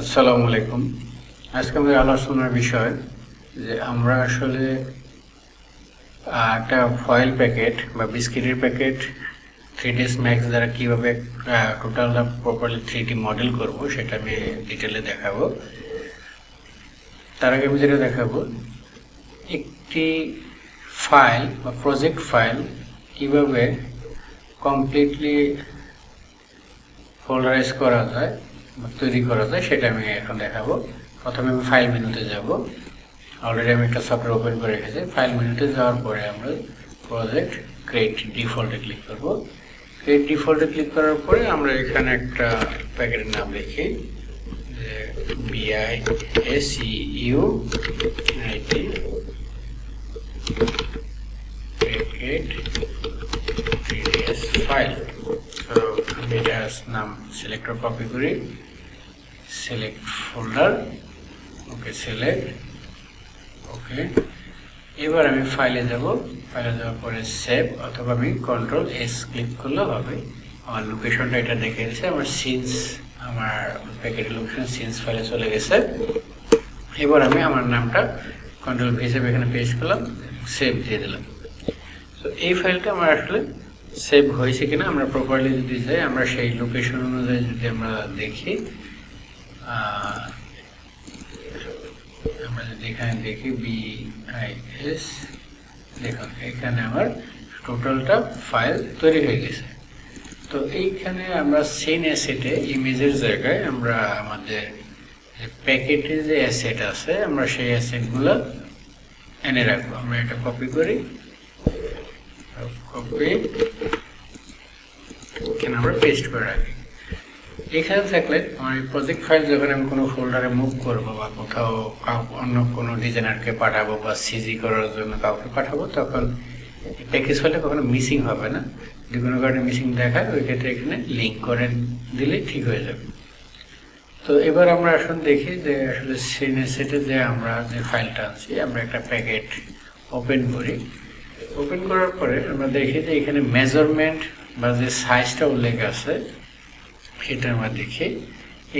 আসসালামু আলাইকুম। আজকে আমাদের আলোচনার বিষয় যে আমরা আসলে একটা ফয়েল প্যাকেট বা বিস্কিটের প্যাকেট 3ds ম্যাক্স দ্বারা কীভাবে টোটালটা প্রপারলি 3D মডেল করব সেটা আমি ডিটেলে দেখাবো। তার আগে আমি যেটা দেখাবো, একটি ফাইল বা প্রজেক্ট ফাইল কীভাবে কমপ্লিটলি ফোল্ডারাইজ করা যায় বা তৈরি করা যায় সেটা আমি এখন দেখাবো। প্রথমে আমি ফাইল মেনুতে যাব। অলরেডি আমি একটা সফটওয়্যার ওপেন করে রেখেছি। ফাইল মেনুতে যাওয়ার পরে আমরা প্রজেক্ট ক্রিয়েট ডিফল্টে ক্লিক করব। ক্রিয়েট ডিফল্টে ক্লিক করার পরে আমরা এখানে একটা প্যাকেটের নাম লিখি যে BISEUIT প্যাকেট 3ds ফাইল। তো আমি এটার নাম সিলেক্টর কপি করি, সিলেক্ট ফোল্ডার, ওকে সিলেক্ট, ওকে। এবার আমি ফাইলে যাব। ফাইলে যাওয়ার পরে সেভ অথবা আমি Ctrl+S ক্লিক করলেও হবে। আমার লোকেশনটা এটা দেখে দিচ্ছে, আমার সিন্স, আমার প্যাকেটের লোকেশন সিন্স ফাইলে চলে গেছে। এবার আমি আমার নামটা Ctrl+V হিসেবে এখানে পেস্ট করলাম, সেভ দিয়ে দিলাম। তো এই ফাইলটা আমার আসলে সেভ হয়েছে কিনা আমরা প্রপারলি যদি যাই, আমরা সেই লোকেশন অনুযায়ী যদি আমরা দেখি, আমরা যদি এখানে দেখি BIS, দেখুন এখানে আমার টোটালটা ফাইল তৈরি হয়ে গেছে। তো এইখানে আমরা সিন অ্যাসেটে ইমেজের জায়গায় আমরা আমাদের প্যাকেটে যে অ্যাসেট আছে আমরা সেই অ্যাসেটগুলো এনে রাখবো। আমরা এটা কপি করি, কপি, এখানে আমরা পেস্ট করে রাখি। এখানে থাকলে আমার এই প্রজেক্ট ফাইল যখন আমি কোনো ফোল্ডারে মুভ করবো বা কোথাও অন্য কোনো ডিজাইনারকে পাঠাবো বা সিজি করার জন্য কাউকে পাঠাবো, তখন প্যাকেজ ফাইলটা কখনো মিসিং হবে না। যদি কোনো কারণে মিসিং দেখায় ওই ক্ষেত্রে এখানে লিঙ্ক করে দিলে ঠিক হয়ে যাবে। তো এবার আমরা আসুন দেখি যে আসলে সিনেসেটে যে আমরা যে ফাইলটা আনছি, আমরা একটা প্যাকেট ওপেন করি। ওপেন করার পরে আমরা দেখি যে এখানে মেজারমেন্ট বা যে সাইজটা উল্লেখ আছে সেটা আমরা দেখি।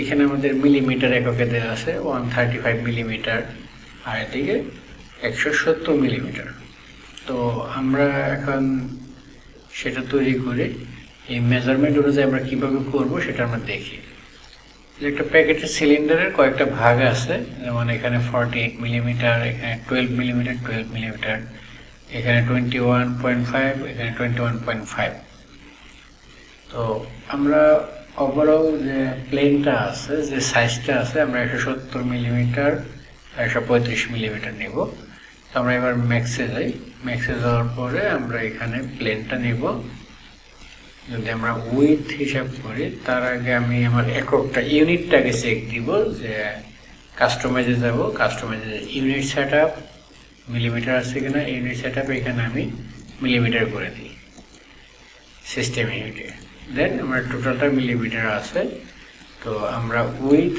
এখানে আমাদের মিলিমিটার এককে দেওয়া আছে 135 মিলিমিটার, আর এদিকে 170 মিলিমিটার। তো আমরা এখন সেটা তৈরি করে এই মেজারমেন্ট অনুযায়ী আমরা কীভাবে করবো সেটা আমরা দেখি। একটা প্যাকেটের সিলিন্ডারের কয়েকটা ভাগ আছে, যেমন এখানে 48 মিলিমিটার, এখানে 12 মিলিমিটার, 12 মিলিমিটার, এখানে 21.5, এখানে 21.5। তো আমরা ওভারঅল যে প্লেনটা আছে, যে সাইজটা আছে, আমরা 170 মিলিমিটার, 135 মিলিমিটার নেব। তো আমরা এবার ম্যাক্সে যাই। ম্যাক্সে যাওয়ার পরে আমরা এখানে প্লেনটা নেব। যদি আমরা উইথ হিসাব করি, তার আগে আমি আমার এককটা ইউনিটটাকে চেক দিব, যে কাস্টমাইজে যাব। কাস্টমাইজে ইউনিট সেট আপ মিলিমিটার আছে কিনা, ইউনিট সেট আপ এখানে আমি মিলিমিটার করে দিই সিস্টেম ইউনিটে। দেন আমার টোটালটা মিলিমিটার আছে। তো আমরা উইথ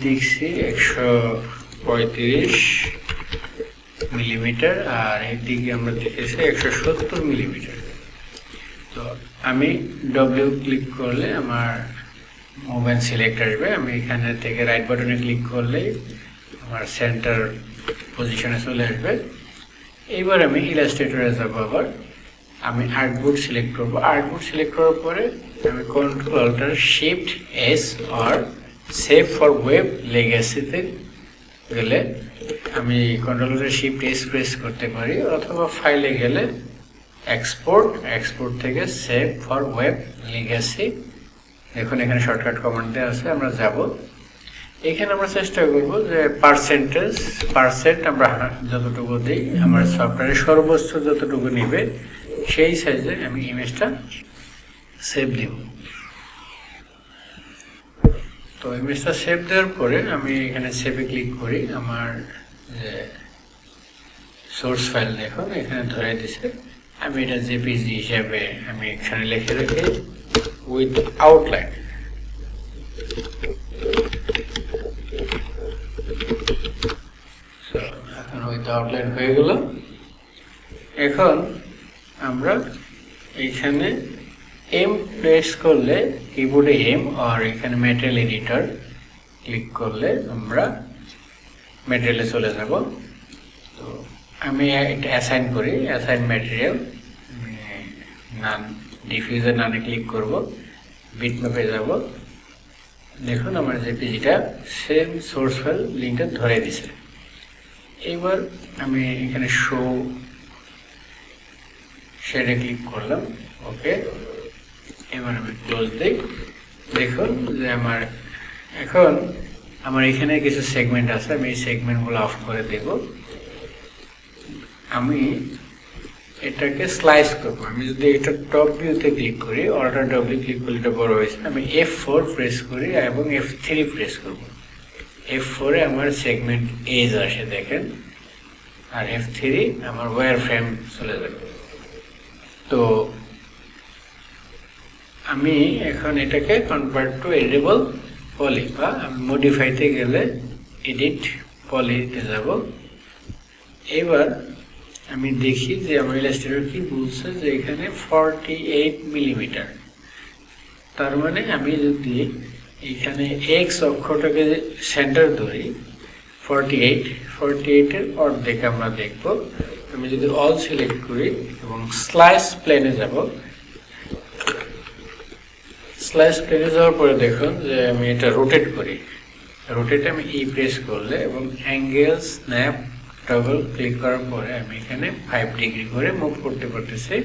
দেখছি 135 মিলিমিটার, আর এইদিকে আমরা দেখেছি 170 মিলিমিটার। তো আমি ডব্লিউ ক্লিক করলে আমার মোবাইল সিলেক্ট আসবে। আমি এখানে থেকে রাইট বাটনে ক্লিক করলে আমার সেন্টার পজিশনে চলে আসবে। এইবার আমি ইলাস্ট্রেটরে যাব। আবার আমি আর্টবোর্ড সিলেক্ট করব। আর্টবোর্ড সিলেক্ট করার পরে আমি Ctrl+Shift+S আর সেভ ফর ওয়েব লেগেসিতে গেলে আমি Ctrl+Shift+S প্রেস করতে পারি, অথবা ফাইলে গেলে এক্সপোর্ট থেকে সেভ ফর ওয়েব লিগ্যাসি। দেখুন এখানে শর্টকাট কমান্ড দেওয়া আছে, আমরা যাব। এখানে আমরা চেষ্টা করব যে পার্সেন্ট আমরা যতটুকু দিই, আমার সফটওয়্যারের সর্বোচ্চ যতটুকু নেবে সেই সাইজে আমি ইমেজটা সেভ দেব। তো ইমেজটা সেভ দেওয়ার পরে আমি এখানে সেভে ক্লিক করি। আমার যে সোর্স ফাইল দেখুন এখানে ধরে দিছে। আমি এটা জেপিজি হিসাবে আমি এখানে লিখে রাখি উইথ আউটলাইন। এখন উইথ আউটলাইন হয়ে গেল। এখন আমরা এইখানে এম প্রেস করলে কিবোর্ডে এম আর এখানে ম্যাটেরিয়াল এডিটর ক্লিক করলে আমরা ম্যাটেরিয়ালে চলে যাব। তো আমি এটা অ্যাসাইন করি, অ্যাসাইন ম্যাটেরিয়াল, নান ডিফিউজার নানে ক্লিক করব, বিটম্যাপে যাব। দেখুন আমার জেপিজিটা সেম সোর্স ফাইল লিঙ্কটা ধরে দিছে। এবার আমি এখানে শো শেডে ক্লিক করলাম, ওকে। এবার আমি ক্লোজ দিই। দেখুন যে এখন আমার এখানে কিছু সেগমেন্ট আছে, আমি এই সেগমেন্টগুলো অফ করে দেব। আমি এটাকে স্লাইস করব। আমি যদি এটা টপ ভিউতে ক্লিক করি, অল্টার ডব্লিউ ক্লিক করলে এটা বড় হয়েছে, আমি F4 প্রেস করি এবং F3 প্রেস করব। F4 এ আমার সেগমেন্ট এজ আসে দেখেন, আর F3 আমার ওয়্যার ফ্রেম চলে যাবে। তো আমি এখন এটাকে কনভার্ট টু এডিবল পলি, বা আমি মডিফাইতে গেলে এডিট পলিতে যাব। এবার আমি দেখি যে আমার ইলাস্ট্রেটর কি বলছে যে এখানে 48 মিলিমিটার। তার মানে আমি যদি এখানে এক্স অক্ষটাকে সেন্টার ধরি, 48 এর অর্ধেক আমরা দেখব। আমি যদি অল সিলেক্ট করি এবং স্লাইস প্লেনে যাব, স্লাইস প্লেনে যাওয়ার পরে দেখুন যে আমি এটা রোটেট করি। রোটেটে আমি ই প্রেস করলে এবং অ্যাঙ্গেল স্ন্যাপ ডাবল ক্লিক করার পরে আমি এখানে 5 ডিগ্রি করে মুভ করতে পারতেছি।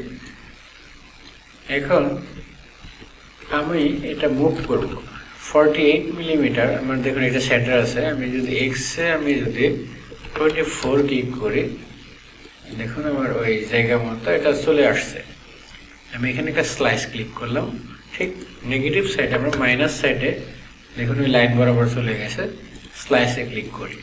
এখন আমি এটা মুভ করব 48 মিলিমিটার। আমার দেখুন এটা সেন্টার আছে। আমি যদি এক্সে আমি যদি 24 ক্লিক করি, দেখুন আমার ওই জায়গা মতো এটা চলে আসছে। আমি এখানে একটা স্লাইস ক্লিক করলাম, ঠিক নেগেটিভ সাইডে আমরা মাইনাস সাইডে দেখুন ওই লাইন বরাবর চলে গেছে। স্লাইসে ক্লিক করি।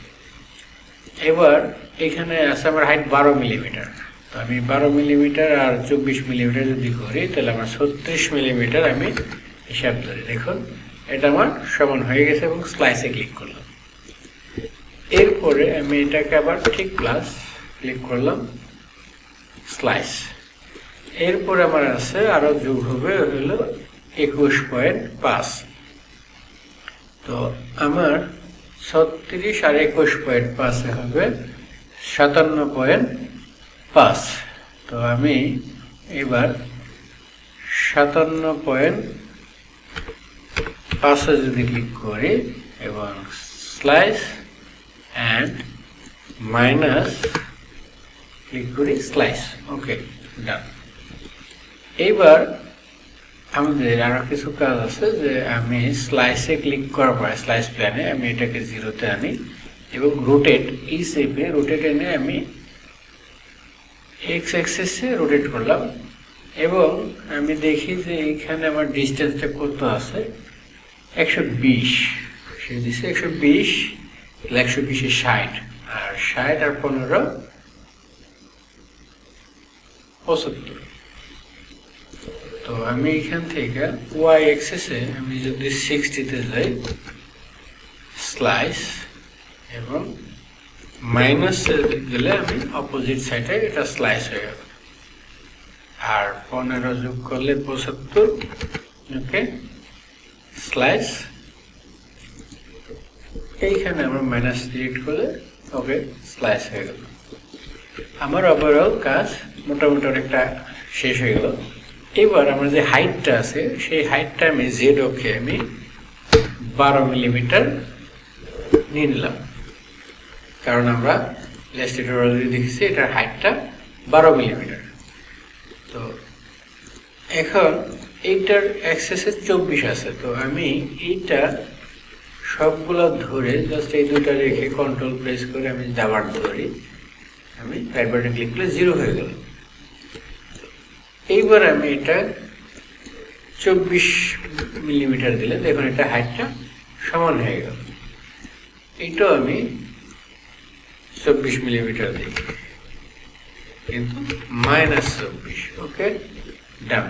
এবার এখানে আছে আমার হাইট 12 মিলিমিটার। তো আমি 12 মিলিমিটার আর 24 মিলিমিটার যদি করি তাহলে আমার 36 মিলিমিটার আমি হিসাব ধরি। দেখুন এটা আমার সমান হয়ে গেছে এবং স্লাইসে ক্লিক করলাম। এরপরে আমি এটাকে আবার ঠিক প্লাস ক্লিক করলাম, স্লাইস। এরপরে আমার আছে আরো যোগ হবে হলো 21.5। তো আমার 36 আর 21.5 হবে 57.5। তো আমি এবার 57.5 যদি ক্লিক করি এবং স্লাইস অ্যান্ড মাইনাস ক্লিক করি, স্লাইস, ওকে, ডান। এইবার আমাদের আরো কিছু কাজ আছে যে আমি স্লাইসে ক্লিক করার পরে স্লাইস প্ল্যানে আমি এটাকে 0-তে আনি এবং রোটেট ই শেপে রোটেট এনে আমি এক্স অ্যাক্সিসে রোটেট করলাম এবং আমি দেখি যে এখানে আমার ডিস্টেন্সটা কত আছে, 120। সে দিচ্ছে 120, 120 এ 60, আর 60 আর 15 75। তো আমি এখান থেকে ওয়াই অ্যাক্সিসে আমি যদি 60-তে যাই, স্লাইস এবং মাইনাসে গেলে আমি অপোজিট সাইডে এটা স্লাইস হয়ে গেল, আর 15 যোগ করলে 75, ওকে, স্লাইস। এইখানে আমরা মাইনাস ডিলিট করলে ওকে স্লাইস হয়ে গেল। আমার ওভারঅল কাজ মোটামুটি অনেকটা শেষ হয়ে গেল। এবার আমার যে হাইটটা আছে সেই হাইটটা আমি জেড অক্ষে আমি 12 মিলিমিটার নিয়ে নিলাম, কারণ আমরা ইলাস্ট্রেটর অলরেডি দেখেছি এটার হাইটটা 12 মিলিমিটার। তো এখন এইটার অ্যাক্সেসে 24 আছে। তো আমি এইটা সবগুলো ধরে জাস্ট এই দুটা রেখে কন্ট্রোল প্রেস করে আমি যাবার ধরি, আমি রাইট বাটন ক্লিক করলে 0 হয়ে গেল। এইবার আমি এটা 24 মিলিমিটার দিলে দেখুন এটা হাইটটা সমান হয়ে গেল। এইটাও আমি 24 মিলিমিটার দিই, কিন্তু -24, ওকে, ডান।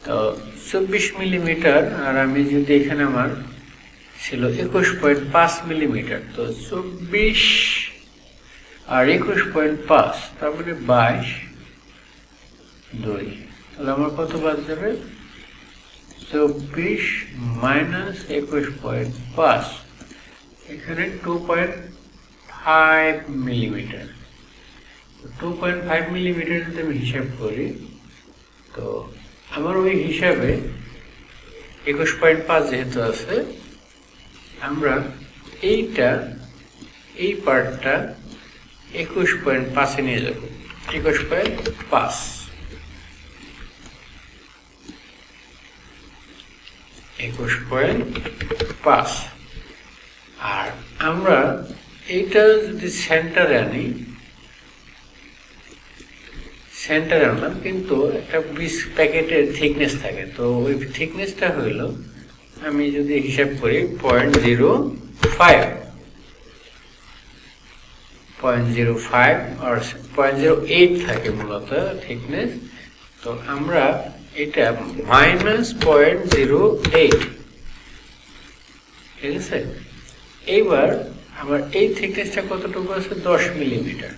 তো 24 মিলিমিটার, আর আমি যদি এখানে আমার ছিল 21.5 মিলিমিটার, তো 24 আর 21.5 তার মানে 22, 2, তাহলে আমার কত বাদ যাবে 24 মাইনাস 21.5 এখানে 2.5 মিলিমিটার 2.5 মিলিমিটার যদি আমি হিসাব করি তো আমার ওই হিসাবে 21.5 যেহেতু আছে আমরা এই পার্টটা 21.5 এ নিয়ে যাব 21.5 21.5 আর আমরা এইটা যদি সেন্টারে আনি সেন্টারে আনলাম কিন্তু একটা 20 প্যাকেটের থিকনেস থাকে তো ওই থিকনেসটা হইল আমি যদি হিসাব করি 0.05 আর 0.08 থাকে মূলত থিকনেস তো আমরা এটা মাইনাস 0.08 ঠিক আছে এইবার আমার এই থিকনেসটা কতটুকু আছে 10 মিলিমিটার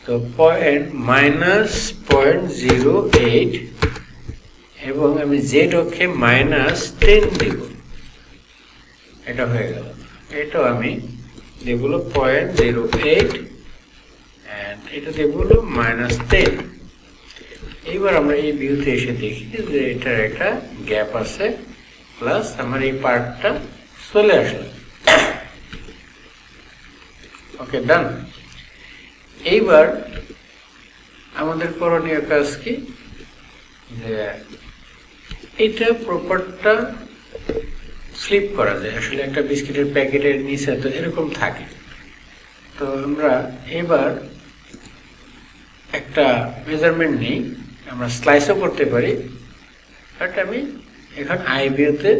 তো মাইনাস 0.08 এবং আমি জেড অক্ষে মাইনাস 10 দেব এটা হয়ে গেল এটাও আমি দেব 0.08 and এটা দেব মাইনাস 10 এইবার আমরা এই ভিউতে এসে দেখি যে এটার একটা গ্যাপ আছে প্লাস আমার এই পার্টটা চলে আসলো ওকে ডান এইবার আমাদের করণীয় কাজ কি যে এটা প্রপারটা স্লিপ করা যায় আসলে একটা বিস্কিটের প্যাকেটের নিচে তো এরকম থাকে তো আমরা এবার একটা মেজারমেন্ট নিই আমরা স্লাইসও করতে পারি বাট আমি এখন আইবিওতে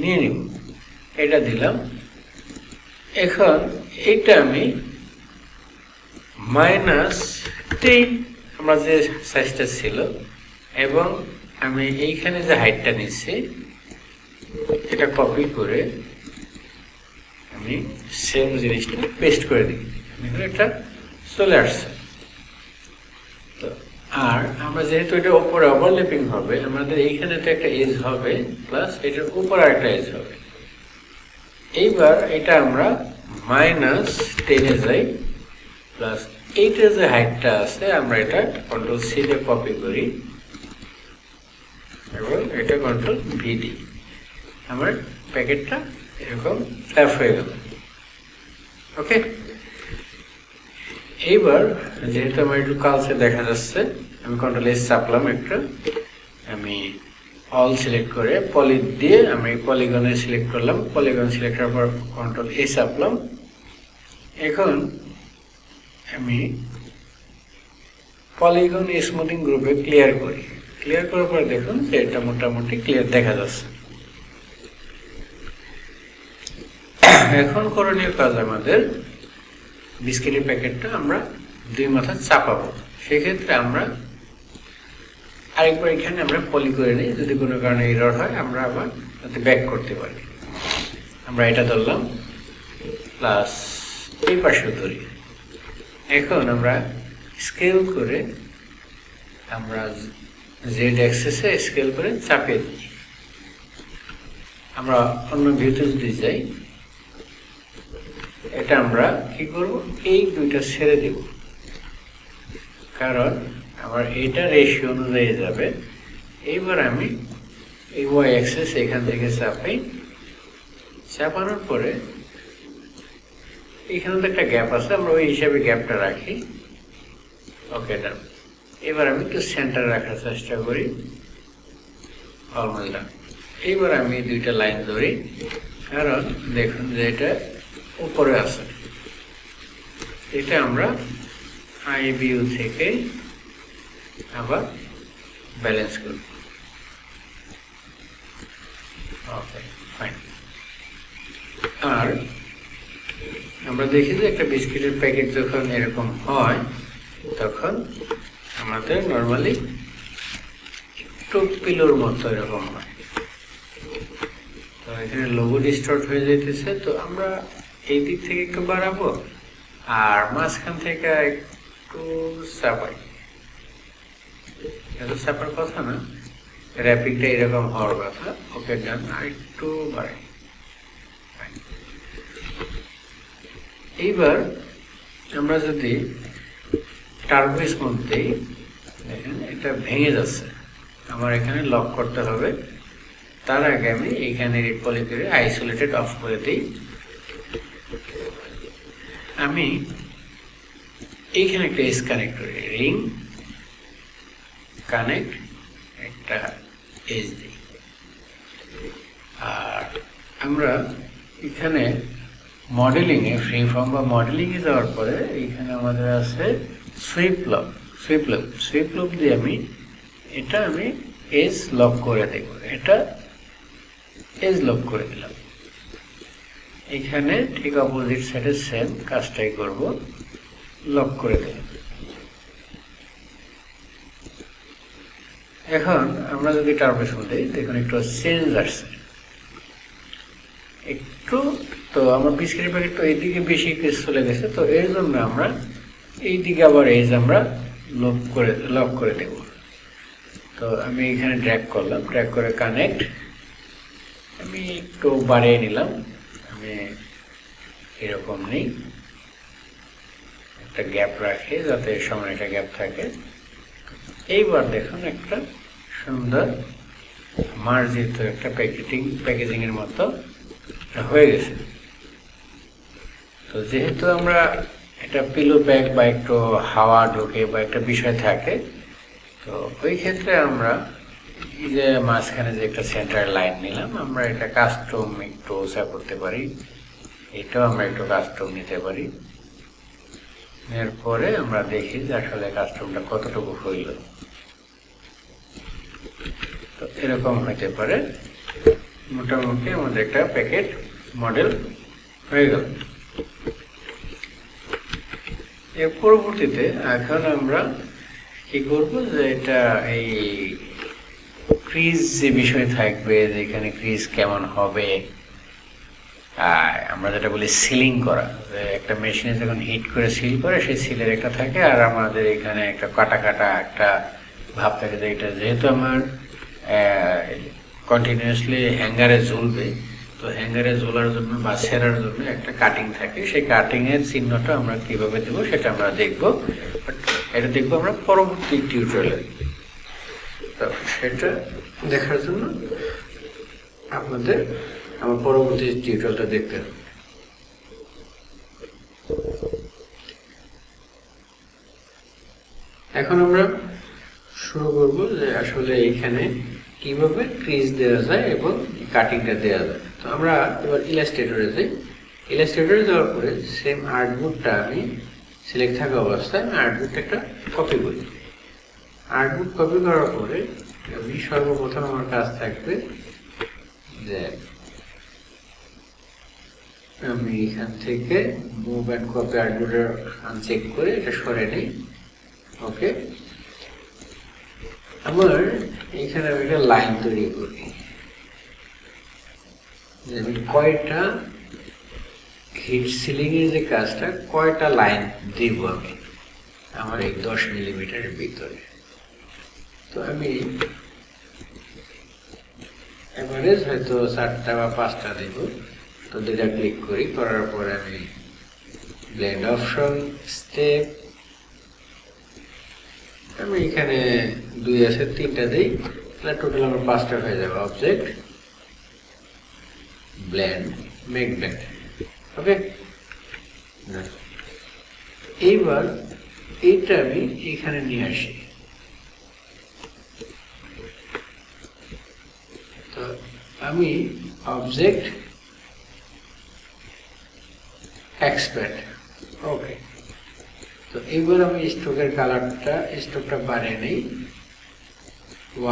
নিয়ে নিব এটা দিলাম এখন এটা আমি মাইনাস 10 আমরা যে সাইজটা ছিল এবং আমি এইখানে যে হাইটটা নিচ্ছি এটা কপি করে আমি সেম জিনিসটা পেস্ট করে দিই এটা চলে আসছে তো আর আমরা যেহেতু এটা উপরে ওভারল্যাপিং হবে আমাদের এইখানে তো একটা এজ হবে প্লাস এটার উপর আরেকটা এজ হবে এইবার এটা আমরা মাইনাস 10 এ যাই প্লাস এইটার যে হাইটটা আছে আমরা এটা কন্ট্রোল সি দিয়ে কপি করি এবং এটা কন্ট্রোল ভি দিই আমার প্যাকেটটা এরকম ফ্ল্যাপ হয়ে গেল ওকে এইবার যেহেতু আমার একটু কালচে দেখা যাচ্ছে আমি কন্ট্রোল এস চাপলাম একটা আমি অল সিলেক্ট করে পলি দিয়ে আমি পলিগনে সিলেক্ট করলাম পলিগন সিলেক্ট করার পর কন্ট্রোল এস চাপলাম এখন আমি পলিগন স্মুথিং গ্রুপে ক্লিয়ার করি ক্লিয়ার করার পর দেখুন যে এটা মোটামুটি ক্লিয়ার দেখা যাচ্ছে এখন করণীয় কাজ আমাদের বিস্কিটের প্যাকেটটা আমরা দুই মাথা চাপাবো সেক্ষেত্রে আমরা আরেকবার এখানে আমরা পলি করে নিই যদি কোনো কারণে এরর হয় আমরা আবার তাতে ব্যাক করতে পারি আমরা এটা ধরলাম প্লাস এই পাশেও ধরি এখন আমরা স্কেল করে আমরা জেড অ্যাক্সিসে স্কেল করে চাপিয়ে দিই আমরা অন্য ভিউতে যদি যাই এটা আমরা কি করব এই দুইটা ছেড়ে দেব কারণ আমার এটা রেশিও অনুযায়ী যাবে এইবার আমি এই ওয়াই অ্যাক্সিস এখান থেকে চাপাই চাপানোর পরে এখানে তো একটা গ্যাপ আছে আমরা ওই হিসাবে গ্যাপটা রাখি ওকে ডান এবার আমি একটু সেন্টারে রাখার চেষ্টা করি অলমোস্ট ডান এইবার আমি দুইটা লাইন ধরি কারণ দেখুন যে এটা উপরে আছে এটা আমরা আই ভিউ থেকে আবার ব্যালেন্স করব ওকে ফাইন আর আমরা দেখি যে একটা বিস্কিটের প্যাকেট যখন এরকম হয় তখন আমাদের নর্মালি একটু পিলোর মতো এরকম হয় তো এখানে লোগো ডিস্টর্ট হয়ে যেতেছে তো আমরা এই দিক থেকে একটু বাড়াবো আর মাঝখান থেকে একটু চাপাই এত চাপার কথা না, র্যাপিংটা এরকম হওয়ার কথা। ওকে ডান, আর একটু বাড়াই। এইবার আমরা যদি টার্বো স্মুথ দিই, দেখেন এটা ভেঙে যাচ্ছে, আমার এখানে লক করতে হবে। তার আগে আমি এইখানে পলি করে আইসোলেটেড অফ করে দিই। আমি এইখানে একটা এস কানেক্ট করি, রিং কানেক্ট, একটা এস দিই। আর আমরা এখানে মডেলিংয়ে, ফ্রি ফর্ম বা মডেলিংয়ে যাওয়ার পরে এইখানে আমাদের আছে সুইপ লক। সুইপ লক দিয়ে আমি এস লক করে দেব, এটা এজ লক করে দিলাম। এখানে ঠিক অপোজিট সাইডে সেম কাজটাই করব, লক করে দিলাম। এখন আমরা যদি টার্বো দিই, দেখুন একটু চেঞ্জ আসছে একটু। তো আমার বিস্কিট প্যাকেট এইদিকে বেশি কেস চলে গেছে, তো এর জন্য আমরা এইদিকে আবার এজ আমরা লক করে দেব। তো আমি এখানে ড্র্যাগ করলাম, ড্র্যাগ করে কানেক্ট, আমি একটু বাড়িয়ে নিলাম, আমি এরকম নেই, একটা গ্যাপ রাখি যাতে সামনে একটা গ্যাপ থাকে। এইবার দেখুন একটা সুন্দর মার্জিত একটা প্যাকেজিং এর মতো হয়ে গেছে। তো যেহেতু আমরা একটা পিলো ব্যাগ বা একটু হাওয়া ঢোকে বা একটা বিষয় থাকে, তো ওই ক্ষেত্রে আমরা এই যে মাঝখানে যে একটা সেন্টার লাইন নিলাম, আমরা এটা কাস্টম একটু ওসা করতে পারি, এটাও আমরা একটু কাস্টম নিতে পারি। এরপরে আমরা দেখি যে আসলে কাস্টমটা কতটুকু হইল। তো এরকম হইতে পারে। মোটামুটি আমাদের একটা প্যাকেট মডেল হয়ে গেল। এর পরবর্তীতে এখন আমরা কি করব, যে এটা এই ক্রিজ যে বিষয় থাকবে, যে এখানে ক্রিজ কেমন হবে, আমরা যেটা বলি সিলিং করা, যে একটা মেশিনে যখন হিট করে সিল করে, সেই সিলের একটা থাকে, আর আমাদের এখানে একটা কাটা কাটা একটা ভাব থাকে, যে এটা যেহেতু আমার কন্টিনিউয়াসলি হ্যাঙ্গারে ঝুলবে, তো হ্যাঙ্গারে ঝোলার জন্য বা সেরার জন্য একটা কাটিং থাকে, সেই কাটিংয়ের চিহ্নটা আমরা কিভাবে দেবো সেটা আমরা দেখব। এটা দেখবো আমরা পরবর্তী টিউটোরিয়ালে। তো সেটা দেখার জন্য আপনাদের আমার পরবর্তী টিউটোরিয়ালটা দেখতে হবে। এখন আমরা শুরু করব যে আসলে এখানে কিভাবে ক্রিজ দেওয়া যায় এবং কাটিংটা দেওয়া যায়। তো আমরা এবার ইলাস্ট্রেটরে যাই। ইলাস্ট্রেটরে যাওয়ার পরে সেম আর্টবুকটা আমি সিলেক্ট থাকা অবস্থায় আমি আর্টবুকটা একটা কপি করি। আর্টবুক কপি করার পরে আমি সর্বপ্রথম আমার কাজ থাকবে যে আমি এখান থেকে মুভ অ্যান্ড কপি আর্টবুকের আনচেক করে এটা সরে নিই। ওকে, আমার এখানে আমি একটা লাইন তৈরি করি, যে আমি কয়টা হিট সিলিং এর যে কাজটা, কয়টা লাইন দিব আমি আমার এই 10 মিলিমিটারের ভিতরে। তো আমি এভারেজ হয়তো 4টা বা 5টা দেব। তো দুটা ক্লিক করি, করার পরে আমি ব্লেন্ড অপশন, স্টেপ, আমি এখানে 2 আছে 3টা দিই, তাহলে টোটাল আমার 5টা হয়ে যাবে। Object, blend, make blend. Okay, এইবার এইটা আমি এখানে নিয়ে আসি। তো আমি অবজেক্ট, এক্সপ্যান্ড। ওকে, তো এইবার আমি স্ট্রোকের কালারটা, স্ট্রোকটা বাড়িয়ে নিই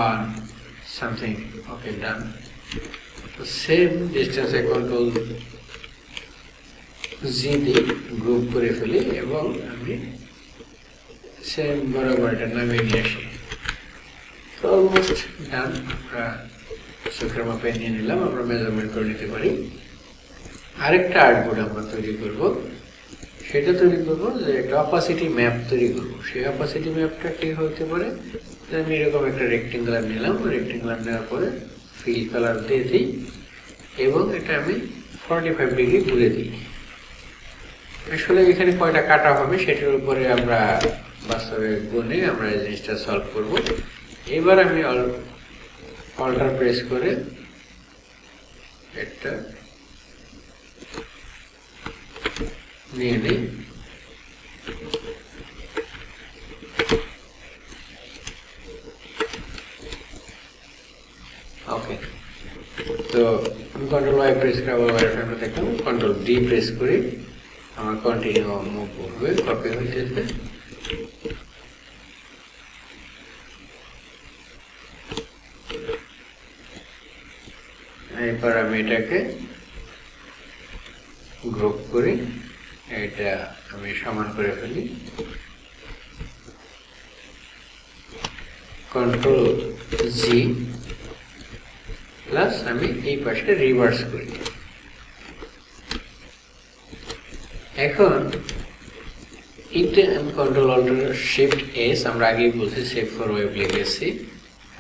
1 সামথিং। ওকে, ডান। তো সেম ডিস্টেন্সে কন্ট্রোল জি দিয়ে গ্রুপ করে ফেলি এবং আমি সেম বরাবর এটা নামিয়ে নিয়ে আসি। তো অলমোস্ট ডান। আমরা চোখের মাপে নিয়ে নিলাম, আমরা মেজারমেন্ট করে নিতে পারি। আরেকটা আর্টবোর্ড আমরা তৈরি করব, সেটা তৈরি করবো, যে একটা অপাসিটি ম্যাপ তৈরি করবো। সেই অপাসিটি ম্যাপটা কি হতে পারে, আমি এরকম একটা রেক্টেঙ্গুলার নিলাম, রেক্টেঙ্গুলার নেওয়ার পরে ফিল কালার দিয়ে দিই এবং এটা আমি 45 ডিগ্রি ঘুরে দিই। আসলে এখানে কয়টা কাটা হবে সেটার উপরে আমরা বাস্তবে গুণে আমরা এই জিনিসটা সলভ করব। এবার আমি অল্টার প্রেস করে একটা নিয়ে নিই। ওকে, তো আমি কন্ট্রোল ওয়াই প্রেস করে আবার ওয়াই ফ্রেমটা দেখলাম, কন্ট্রোল ডি প্রেস করি, আমার কন্টিনিউ মুভ হবে, কপি হইতেছে। এরপর আমি এটাকে গ্রুপ করি, এটা আমি সমান করে ফেলি, কন্ট্রোল জি প্লাস আমি এই পাশে রিভার্স করি। এখন এটা আমি কন্ট্রোল অল্টার শিফট এস, আমরা আগেই বলছি সেভ ফর ওয়েব লিখেছি,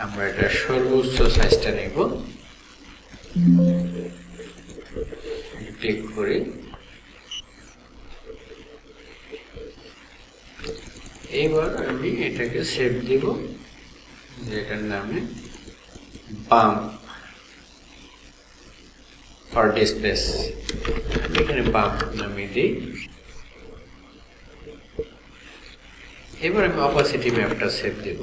আমরা এটা সর্বোচ্চ সাইজটা নেব, ক্লিক করি। এবার আমি এটাকে সেভ দিব, যেটার নামে বাম্প ফর ডিসপ্লেস, আমি এখানে বাম্প নামিয়ে দিই। এবার আমি অপাসিটি ম্যাপটা সেভ দেব।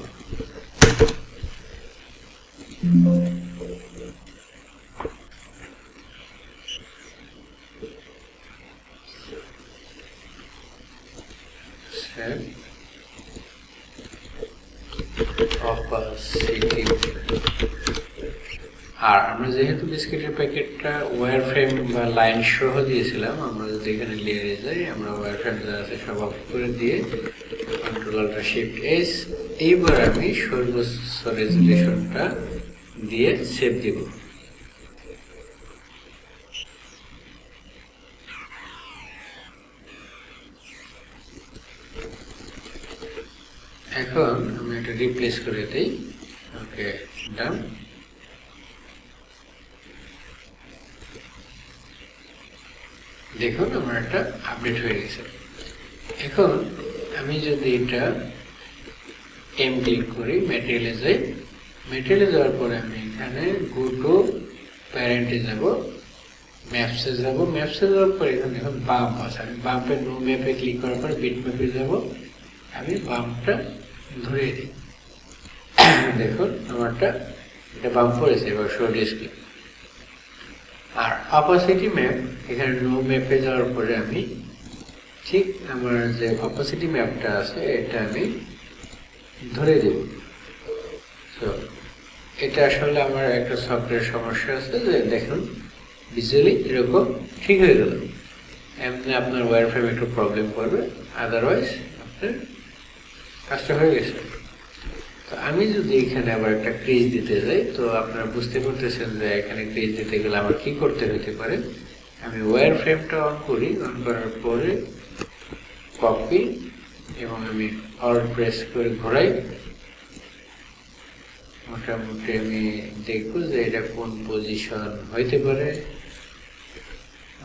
অপাসিটি, আর আমরা যেহেতু বিস্কিটের প্যাকেটটা ওয়্যার ফ্রেম বা লাইন সহ দিয়েছিলাম, আমরা যদি এখানে লেয়ারে যাই, আমরা ওয়্যার ফ্রেম যা আছে সব অফ করে দিয়ে কন্ট্রোল অল্টার শিফট এস, এইবার আমি সর্বোচ্চ রেজুলেশনটা দিয়ে সেভ দিব। এখন আমি এটা রিপ্লেস করে দিই, ওকে ডান। দেখুন আমার একটা আপডেট হয়ে গেছে। এখন আমি যদি এটা এম ক্লিক করি, ম্যাটেরিয়ালে যাই, ম্যাটেরিয়ালে যাওয়ার পরে আমি এখানে গো টু প্যারেন্টে যাব, ম্যাপসে যাব, ম্যাপসে যাওয়ার পরে এখানে দেখুন বাম্প আছে, আমি বাম্পের নো ম্যাপে ক্লিক করার পরে বিট ম্যাপে যাব, আমি বাম্পটা ধরিয়ে দিই। দেখুন আমারটা এটা বাম্প পড়েছে। এবার শো ডিসপ্লে আর অপাসিটি ম্যাপ, এখানে নো ম্যাপে যাওয়ার পরে আমি ঠিক আমার যে অপাসিটি ম্যাপটা আছে এটা আমি ধরে দেব। তো এটা আসলে আমার একটা সফটওয়্যার সমস্যা আছে, যে দেখুন ভিজুয়ালি এরকম ঠিক হয়ে গেল। এমনি আপনার ওয়্যার ফ্রেম একটু প্রবলেম করবে, আদারওয়াইজ আপনার কাজটা হয়ে গেছে। তো আমি যদি এখানে আবার একটা ক্রিজ দিতে যাই, তো আপনারা বুঝতে পারতেছেন যে এখানে ক্রিজ দিতে গেলে আমার কি করতে হতে পারে। আমি ওয়্যার ফ্রেমটা অন করি, অন করার পরে কপি এবং আমি অল্ট প্রেস করে ঘোরাই, মোটামুটি আমি দেখব যে এটা কোন পজিশন হইতে পারে।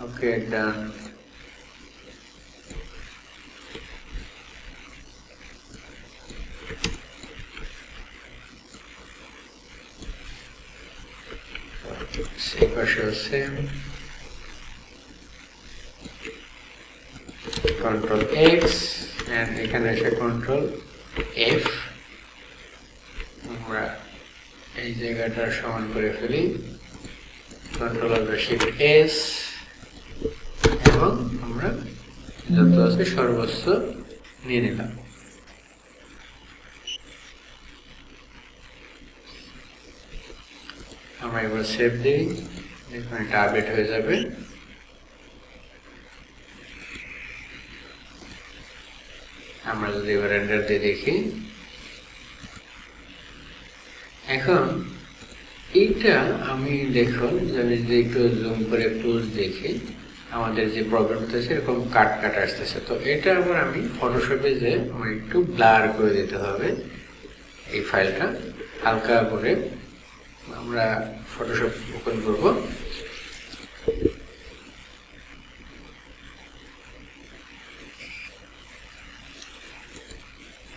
ওকে ডান। সেই পাশে সেম, কন্ট্রোল এক্স এন্ড এখানে এসে কন্ট্রোল এফ, আমরা এই জায়গাটা সমান করে ফেলি, কন্ট্রোল অল্টার শিফট এস, এবং আমরা যত আছে সর্বোচ্চ নিয়ে নিলাম। আমরা এবার সেভ দিই, দেখুন এটা আপডেট হয়ে যাবে। আমরা যদি এবার রেন্ডার দিয়ে দেখি, এখন এইটা আমি দেখুন, আমি যদি একটু জুম করে ক্লোজ দেখি, আমাদের যে প্রবলেম হতেছে এরকম কাট আসতেছে। তো এটা আবার আমি ফটোশপে যে আমার একটু ব্লার করে দিতে হবে এই ফাইলটা হালকা করে। আমরা ফটোশপ ওপেন করব,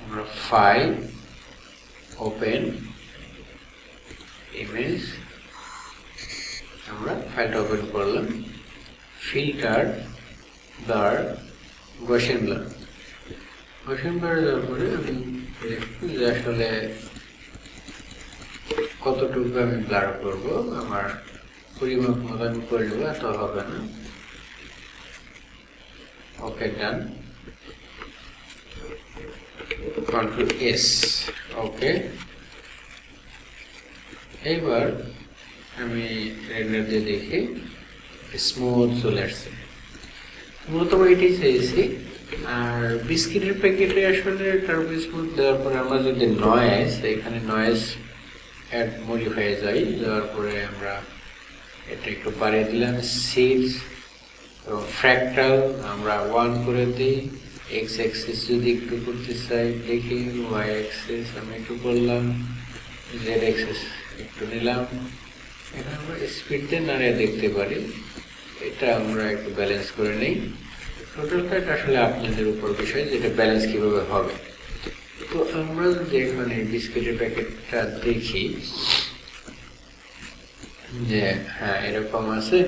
আমরা ফাইল ওপেন ইমেজ, আমরা ফাইলটা ওপেন করলাম, ফিল্টার ব্লার গসিয়ান ব্লার দেওয়ার পরে আমি দেখুন যে আসলে কতটুকু আমি ব্লার করব, আমার পরিমাপ মতো আমি করে নেবো, এত হবে না। ওকে, ডান, কন্ট্রোল এস, ওকে। এইবার আমি রেন্ডার দিয়ে দেখি স্মুথ চলে আসছে। মূলত এটাই চেয়েছি। আর বিস্কিটের প্যাকেটে আসলে টার্বো স্মুথ দেওয়ার পরে আমরা যদি নয়েজ, এখানে নয়েজ অ্যাড মডিফাই যাই, দেওয়ার পরে আমরা এটা একটু বাড়িয়ে দিলাম, সিডস এবং ফ্র্যাক্টাল আমরা 1 করে দিই। এক্স অ্যাক্সিস যদি একটু করতে চাই দেখি, ওয়াই অ্যাক্সিস আমি একটু করলাম, জেড অ্যাক্সিস একটু নিলাম। এখানে আমরা স্পিড দিয়ে নাড়িয়ে দেখতে পারি, এটা আমরা একটু ব্যালেন্স করে নিই। টোটালটা আসলে আপনাদের উপর বিষয় যেটা ব্যালেন্স কীভাবে হবে। তো আমরা যদি এখানে বিস্কিটের প্যাকেটটা দেখি যে হ্যাঁ এরকম আছে,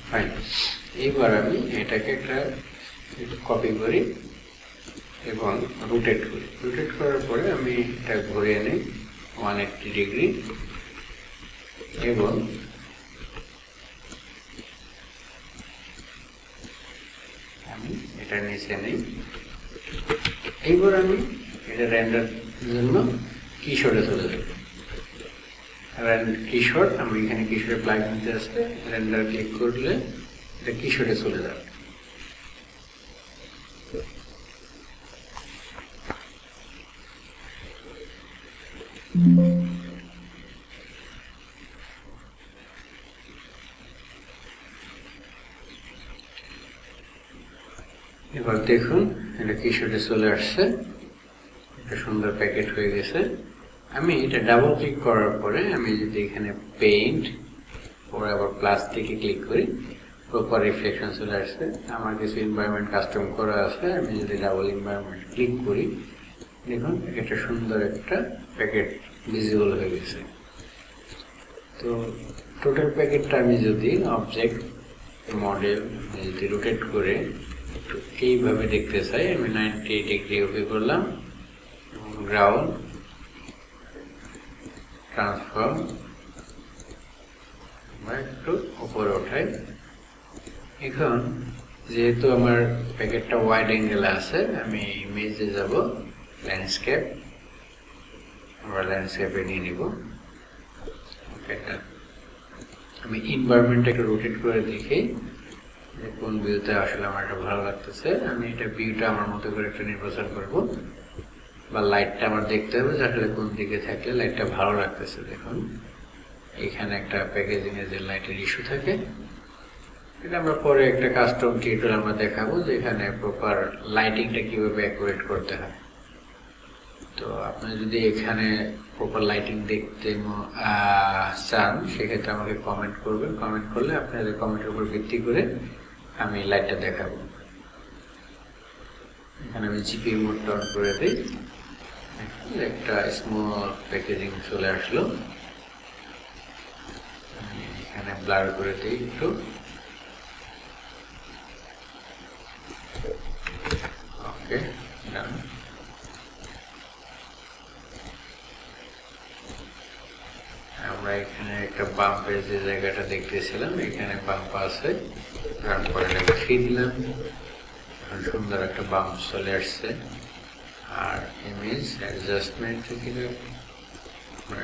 ফাইন। এবার আমি এটাকে একটা কপি করি এবং রোটেট করি। রোটেট করার পরে আমি এটা ঘুরিয়ে নিই 180 ডিগ্রি এবং আমি এটা নিচে নিই। এইবার আমি এটা রেন্ডার জন্য কিশোরে চলে যাব। কিশোর, আমি এখানে কিশোরের প্লাগ নিতে আসছে, রেন্ডার ক্লিক করলে এটা কিশোরে চলে যাবে। এবার দেখুন এটা কিশোরে চলে আসছে, একটা সুন্দর প্যাকেট হয়ে গেছে। আমি এটা ডাবল ক্লিক করার পরে আমি যদি এখানে পেইন্ট পরে আবার প্লাস থেকে ক্লিক করি, প্রপার রিফ্লেকশন চলে আসছে। আমার কিছু এনভায়রনমেন্ট কাস্টম করা আছে, আমি যদি ডাবল এনভায়রনমেন্ট ক্লিক করি দেখুন একটা সুন্দর একটা প্যাকেট ভিজিবল হয়ে গেছে। তো টোটাল প্যাকেটটা আমি যদি অবজেক্ট মডেল যদি রোটেট করে এইভাবে দেখতে চাই, আমি 90 ডিগ্রি ওকে করলাম, গ্রাউন্ড ট্রান্সফর্ম একটু উপরে ওঠাই। এখন যেহেতু আমার প্যাকেটটা ওয়াইড অ্যাঙ্গেলে আছে, আমি ইমেজে যাব, ল্যান্ডস্কেপ, আমরা ল্যান্ডস্কেপে নিয়ে নিব। আমি এনভায়রনমেন্টটাকে রোটেট করে দেখি যে কোন ভিউতে আসলে আমার এটা ভালো লাগতেছে। আমি এটা ভিউটা আমার মতো করে একটা নির্বাচন করব, বা লাইটটা আমার দেখতে হবে যে আসলে কোন দিকে থাকলে লাইটটা ভালো লাগতেছে। দেখুন এখানে একটা প্যাকেজিং এর যে লাইটের ইস্যু থাকে, এটা আমরা পরে একটা কাস্টম টিউটোরিয়াল আমরা দেখাবো যে এখানে প্রপার লাইটিংটা কিভাবে অ্যাকুরেট করতে হয়। তো আপনি যদি এখানে প্রপার লাইটিং দেখতে চান সেক্ষেত্রে আমাকে কমেন্ট করবেন, কমেন্ট করলে আপনাদের কমেন্টের উপর ভিত্তি করে আমি লাইটটা দেখাবো। এখানে আমি জিপি মোডটা অন করে দিই, একটা স্মল প্যাকেজিং চলে আসলো। এখানে ব্লার করে দিই একটু, ওকে ডান। আমরা এখানে একটা বাম্পের যে জায়গাটা দেখতেছিলাম, এখানে বাম্প আছে, রান করে রেখে দিলাম, সুন্দর একটা বাম্প চলে আসছে। আর ইমেজ অ্যাডজাস্টমেন্ট থেকে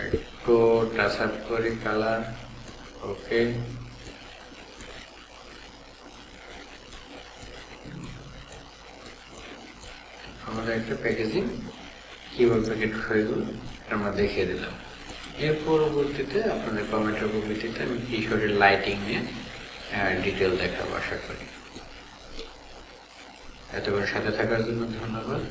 একটু টাচ আপ করি কালার, ওকে। আমাদের একটা প্যাকেজিং কিভাবে প্যাকেট হয়ে গেল আমরা দেখিয়ে দিলাম। এর পরবর্তীতে আপনাদের কমেন্টের উপর ভিত্তিতে আমি কিশোরের লাইটিং নিয়ে ডিটেল দেখাবো আশা করি। এতক্ষণ সাথে থাকার জন্য ধন্যবাদ।